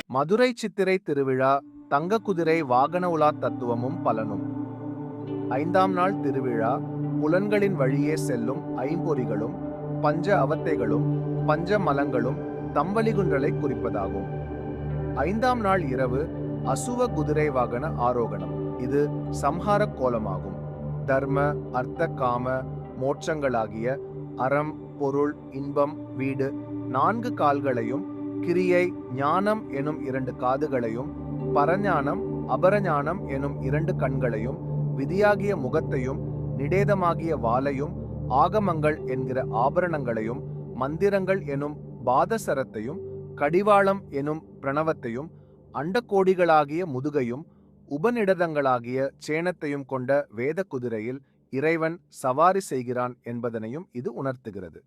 மதுரை சித்திரை திருவிழா தங்க குதிரை வாகன உலா தத்துவமும் பலனும். 5ஆம் நாள் திருவிழா புலன்களின் வழியே செல்லும் ஐம்பொறிகளும் பஞ்ச அவத்தைகளும் பஞ்ச மலங்களும் தம்பலிகுன்றலை குறிப்பதாகும். 5ஆம் நாள் இரவு அசுவ குதிரை வாகன ஆரோகணம். இது சம்ஹார கோலமாகும். தர்ம அர்த்த காம மோட்சங்களாகிய அறம், பொருள், இன்பம், வீடு 4 கால்களையும், கிரியை ஞானம் எனும் 2 காதுகளையும், பரஞானம் அபரஞானம் எனும் 2 கண்களையும், விதியாகிய முகத்தையும், நிடேதமாகிய வாளையும், ஆகமங்கள் என்கிற ஆபரணங்களையும், மந்திரங்கள் எனும் பாதசரத்தையும், கடிவாளம் எனும் பிரணவத்தையும், அண்டக்கோடிகளாகிய முதுகையும், உபநிடதங்களாகிய சேணத்தையும் கொண்ட வேத குதிரையில் இறைவன் சவாரி செய்கிறான் என்பதனையும் இது உணர்த்துகிறது.